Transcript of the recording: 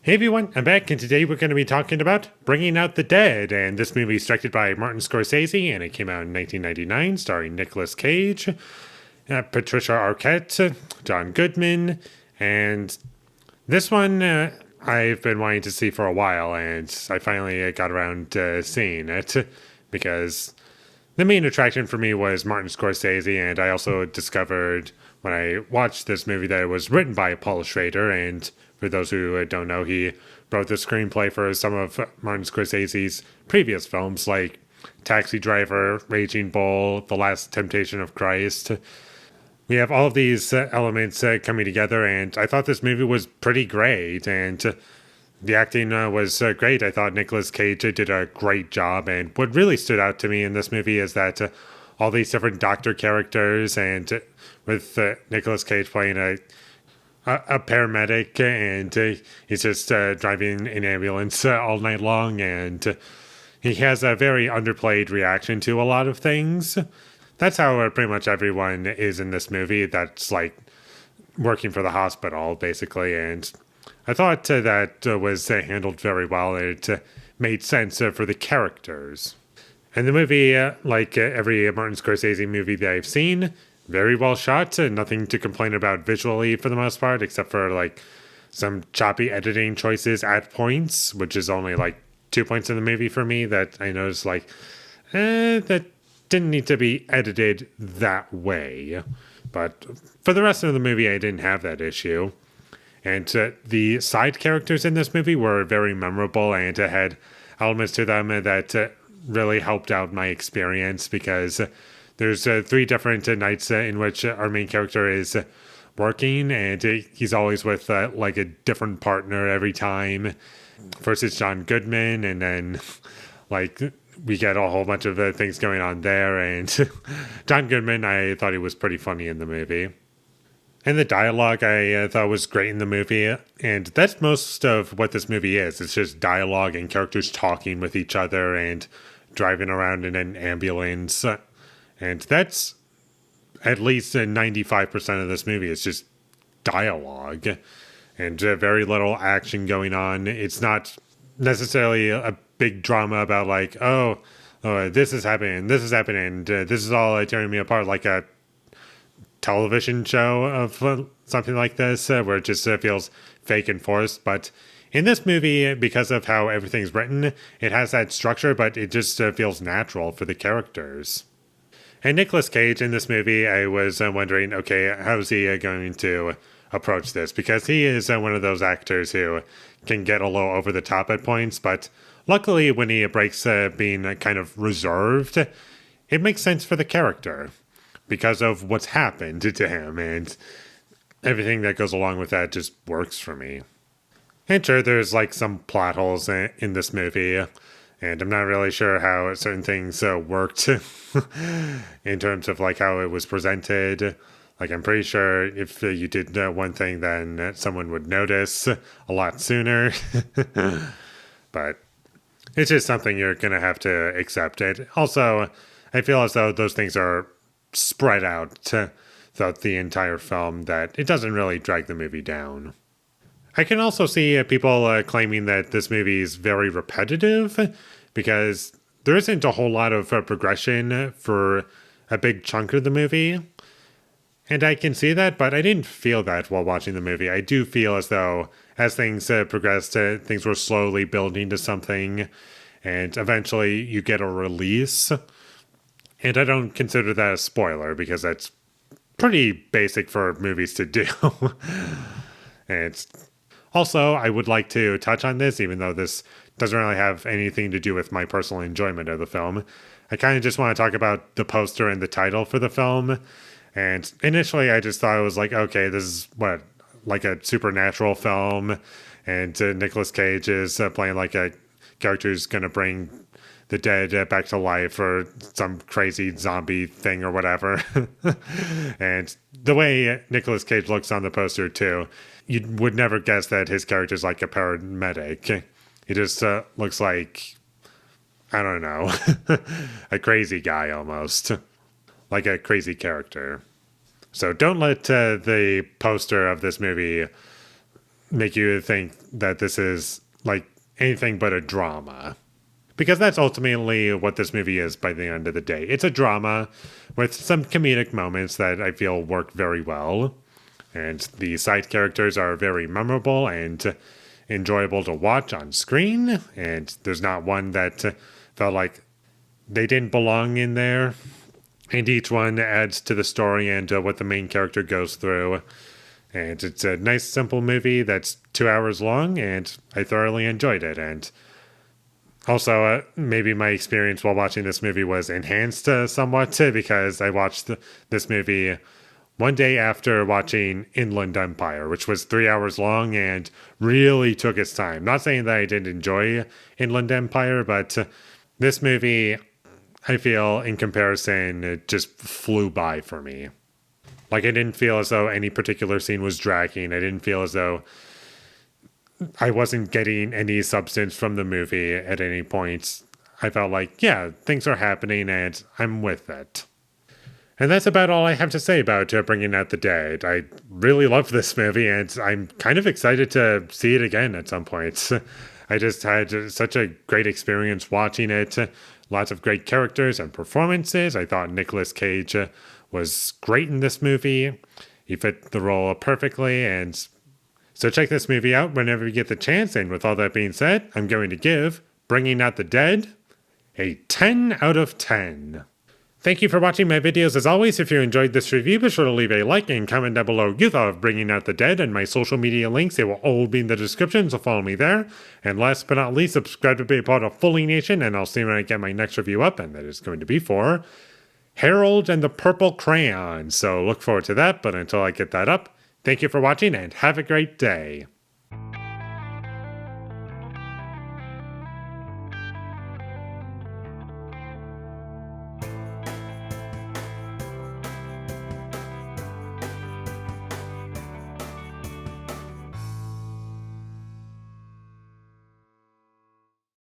Hey everyone, I'm back, and today we're going to be talking about Bringing Out the Dead. And this movie is directed by Martin Scorsese, and it came out in 1999, starring Nicolas Cage, Patricia Arquette, John Goodman, and this one I've been wanting to see for a while, and I finally got around to seeing it because the main attraction for me was Martin Scorsese, and I also discovered when I watched this movie that it was written by Paul Schrader, and for those who don't know, he wrote the screenplay for some of Martin Scorsese's previous films like Taxi Driver, Raging Bull, The Last Temptation of Christ. We have all of these elements coming together, and I thought this movie was pretty great, and the acting was great. I thought Nicolas Cage did a great job, and what really stood out to me in this movie is that all these different doctor characters, and with Nicolas Cage playing a paramedic, and he's just driving an ambulance all night long, and he has a very underplayed reaction to a lot of things. That's how pretty much everyone is in this movie that's like working for the hospital, basically, and I thought that was handled very well. It made sense for the characters. And the movie, like every Martin Scorsese movie that I've seen, very well shot. Nothing to complain about visually for the most part, except for like some choppy editing choices at points, which is only like 2 points in the movie for me that I noticed like, that didn't need to be edited that way. But for the rest of the movie, I didn't have that issue. And the side characters in this movie were very memorable, and had elements to them that really helped out my experience, because there's 3 different nights in which our main character is working, and he's always with like a different partner every time. First it's John Goodman, and then like we get a whole bunch of things going on there, and John Goodman, I thought he was pretty funny in the movie. And the dialogue I thought was great in the movie, and that's most of what this movie is. It's just dialogue and characters talking with each other and driving around in an ambulance. And that's at least 95% of this movie. It's just dialogue and very little action going on. It's not necessarily a big drama about like, oh, this is happening, this is all tearing me apart, like a television show of something like this, where it just feels fake and forced. But in this movie, because of how everything's written, it has that structure, but it just feels natural for the characters. And Nicolas Cage in this movie, I was wondering, okay, how is he going to approach this? Because he is one of those actors who can get a little over the top at points, but luckily when he breaks being kind of reserved, it makes sense for the character because of what's happened to him, and everything that goes along with that just works for me. And sure, there's like some plot holes in this movie, and I'm not really sure how certain things worked in terms of like how it was presented. Like, I'm pretty sure if you did one thing, then someone would notice a lot sooner. But it's just something you're going to have to accept it. Also, I feel as though those things are spread out throughout the entire film, that it doesn't really drag the movie down. I can also see people claiming that this movie is very repetitive, because there isn't a whole lot of progression for a big chunk of the movie. And I can see that, but I didn't feel that while watching the movie. I do feel as though as things progressed, things were slowly building to something, and eventually you get a release. And I don't consider that a spoiler, because that's pretty basic for movies to do. And also, I would like to touch on this, even though this doesn't really have anything to do with my personal enjoyment of the film. I kind of just want to talk about the poster and the title for the film. And initially, I just thought it was like, okay, this is what, like a supernatural film, and Nicolas Cage is playing like a character who's going to bring the dead back to life, or some crazy zombie thing or whatever. And the way Nicolas Cage looks on the poster too, you would never guess that his character's like a paramedic. He just looks like, I don't know, a crazy guy almost. Like a crazy character. So don't let the poster of this movie make you think that this is like anything but a drama. Because that's ultimately what this movie is by the end of the day. It's a drama with some comedic moments that I feel work very well. And the side characters are very memorable and enjoyable to watch on screen. And there's not one that felt like they didn't belong in there. And each one adds to the story and what the main character goes through. And it's a nice, simple movie that's 2 hours long, and I thoroughly enjoyed it. And also, maybe my experience while watching this movie was enhanced somewhat because I watched this movie one day after watching Inland Empire, which was 3 hours long and really took its time. Not saying that I didn't enjoy Inland Empire, but this movie, I feel, in comparison, it just flew by for me. Like, I didn't feel as though any particular scene was dragging. I didn't feel as though I wasn't getting any substance from the movie at any point. I felt like, yeah, things are happening and I'm with it. And that's about all I have to say about Bringing Out the Dead. I really love this movie and I'm kind of excited to see it again at some point. I just had such a great experience watching it. Lots of great characters and performances. I thought Nicolas Cage was great in this movie. He fit the role perfectly, and so check this movie out whenever you get the chance. And with all that being said, I'm going to give Bringing Out the Dead a 10 out of 10. Thank you for watching my videos. As always, if you enjoyed this review, be sure to leave a like and comment down below what you thought of Bringing Out the Dead, and my social media links, they will all be in the description, so follow me there. And last but not least, subscribe to be a part of Foley Nation, and I'll see you when I get my next review up, and that is going to be for Harold and the Purple Crayon. So look forward to that, but until I get that up, thank you for watching and have a great day.